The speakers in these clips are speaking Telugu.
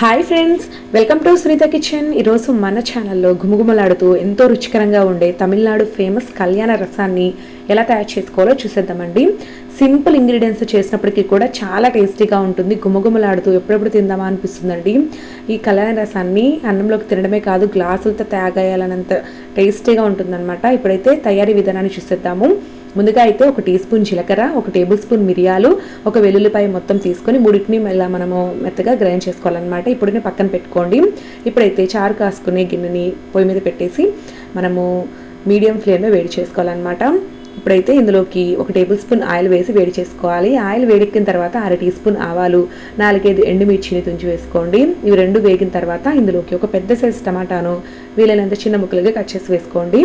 Hi friends, welcome to Sritha kitchen. ఈరోజు మన ఛానల్లో గుమగుమలాడుతూ ఎంతో రుచికరంగా ఉండే తమిళనాడు ఫేమస్ కళ్యాణ రసాన్ని ఎలా తయారు చేసుకోవాలో చూసేద్దామండి. సింపుల్ ఇంగ్రీడియంట్స్ చేసినప్పటికీ కూడా చాలా టేస్టీగా ఉంటుంది. గుమగుమలాడుతూ ఎప్పుడెప్పుడు తిందామా అనిపిస్తుందండి. ఈ కళ్యాణ రసాన్ని అన్నంలోకి తినడమే కాదు, గ్లాసులతో తాగేయాలన్నంత టేస్టీగా ఉంటుందన్నమాట. ఇప్పుడైతే తయారీ విధానాన్ని చూసేద్దాము. ముందుగా అయితే 1 టీ స్పూన్ జీలకర్ర, 1 టేబుల్ స్పూన్ మిరియాలు, 1 వెల్లుల్లిపాయ మొత్తం తీసుకొని మూడింటిని ఇలా మనము మెత్తగా గ్రైండ్ చేసుకోవాలన్నమాట. ఇప్పుడు పక్కన పెట్టుకోండి. ఇప్పుడైతే చారు కాసుకునే గిన్నెని పొయ్యి మీద పెట్టేసి మనము మీడియం ఫ్లేమ్లో వేడి చేసుకోవాలన్నమాట. ఇప్పుడైతే ఇందులోకి 1 టేబుల్ స్పూన్ ఆయిల్ వేసి వేడి చేసుకోవాలి. ఆయిల్ వేడెక్కిన తర్వాత 1/2 టీ స్పూన్ ఆవాలు, 4-5 ఎండుమిర్చిని తుంచి వేసుకోండి. ఇవి రెండు వేగిన తర్వాత ఇందులోకి ఒక పెద్ద సైజు టమాటాను వీలైనంత చిన్న ముక్కలుగా కట్ చేసి వేసుకోండి.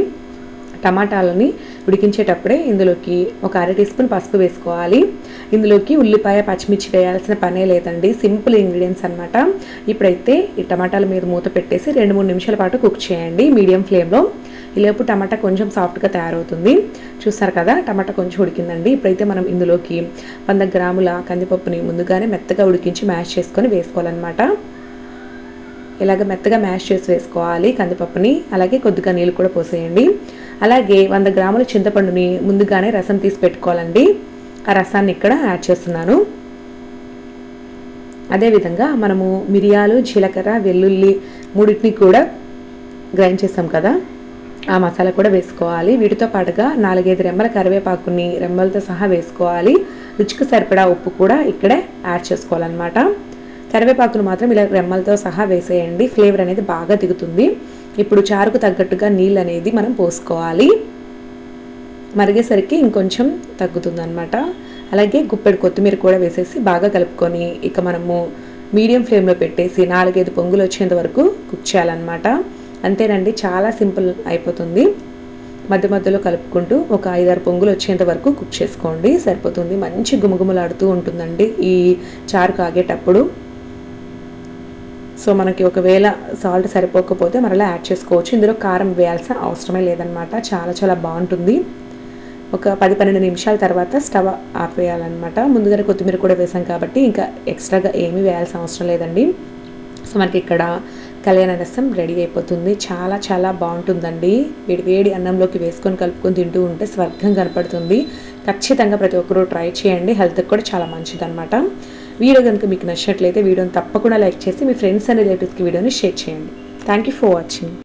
టమాటాలని ఉడికించేటప్పుడే ఇందులోకి ఒక 1/2 టీ స్పూన్ పసుపు వేసుకోవాలి. ఇందులోకి ఉల్లిపాయ, పచ్చిమిర్చి వేయాల్సిన పనే లేదండి, సింపుల్ ఇంగ్రీడియంట్స్ అనమాట. ఇప్పుడైతే ఈ టమాటాల మీద మూత పెట్టేసి 2-3 నిమిషాల పాటు కుక్ చేయండి మీడియం ఫ్లేమ్లో. ఈలోపు టమాటా కొంచెం సాఫ్ట్గా తయారవుతుంది. చూస్తారు కదా, టమాటా కొంచెం ఉడికిందండి. ఇప్పుడైతే మనం ఇందులోకి 100 గ్రాముల కందిపప్పుని ముందుగానే మెత్తగా ఉడికించి మ్యాష్ చేసుకొని వేసుకోవాలన్నమాట. ఇలాగ మెత్తగా మ్యాష్ చేసి వేసుకోవాలి కందిపప్పుని. అలాగే కొద్దిగా నీళ్ళు కూడా పోసేయండి. అలాగే 100 గ్రాముల చింతపండుని ముందుగానే రసం తీసి పెట్టుకోవాలండి. ఆ రసాన్ని ఇక్కడ యాడ్ చేస్తున్నాను. అదేవిధంగా మనము మిరియాలు, జీలకర్ర, వెల్లుల్లి మూడింటిని కూడా గ్రైండ్ చేసాం కదా, ఆ మసాలా కూడా వేసుకోవాలి. వీటితో పాటుగా 4-5 రెమ్మల కరివేపాకుని రెమ్మలతో సహా వేసుకోవాలి. రుచికి సరిపడా ఉప్పు కూడా ఇక్కడే యాడ్ చేసుకోవాలన్నమాట. కరివేపాకును మాత్రం ఇలా రెమ్మలతో సహా వేసేయండి, ఫ్లేవర్ అనేది బాగా దిగుతుంది. ఇప్పుడు చారుకు తగ్గట్టుగా నీళ్ళు అనేది మనం పోసుకోవాలి. మరిగేసరికి ఇంకొంచెం తగ్గుతుంది అనమాట. అలాగే గుప్పెడు కొత్తిమీర కూడా వేసేసి బాగా కలుపుకొని ఇక మనము మీడియం ఫ్లేమ్లో పెట్టేసి 4-5 పొంగులు వచ్చేంత వరకు కుక్ చేయాలన్నమాట. అంతేనండి, చాలా సింపుల్ అయిపోతుంది. మధ్య మధ్యలో కలుపుకుంటూ ఒక 5-6 పొంగులు వచ్చేంత వరకు కుక్ చేసుకోండి, సరిపోతుంది. మంచి గుమగుమలాడుతూ ఉంటుందండి ఈ చారు కాగేటప్పుడు. సో మనకి ఒకవేళ సాల్ట్ సరిపోకపోతే మరలా యాడ్ చేసుకోవచ్చు. ఇందులో కారం వేయాల్సిన అవసరమే లేదనమాట. చాలా చాలా బాగుంటుంది. ఒక 10-12 నిమిషాల తర్వాత స్టవ్ ఆపేయాలన్నమాట. ముందుగానే కొత్తిమీర కూడా వేసాం కాబట్టి ఇంకా ఎక్స్ట్రాగా ఏమీ వేయాల్సిన అవసరం లేదండి. సో మనకి ఇక్కడ కళ్యాణ రసం రెడీ అయిపోతుంది. చాలా చాలా బాగుంటుందండి. వేడి అన్నంలోకి వేసుకొని కలుపుకొని తింటూ ఉంటే స్వర్గం కనపడుతుంది. ఖచ్చితంగా ప్రతి ఒక్కరూ ట్రై చేయండి, హెల్త్కి కూడా చాలా మంచిదన్నమాట. వీడియో కనుక మీకు నచ్చినట్లయితే వీడియోని తప్పకుండా లైక్ చేసి మీ ఫ్రెండ్స్ అండ్ రిలేటివ్స్కి వీడియోని షేర్ చేయండి. Thank you for watching.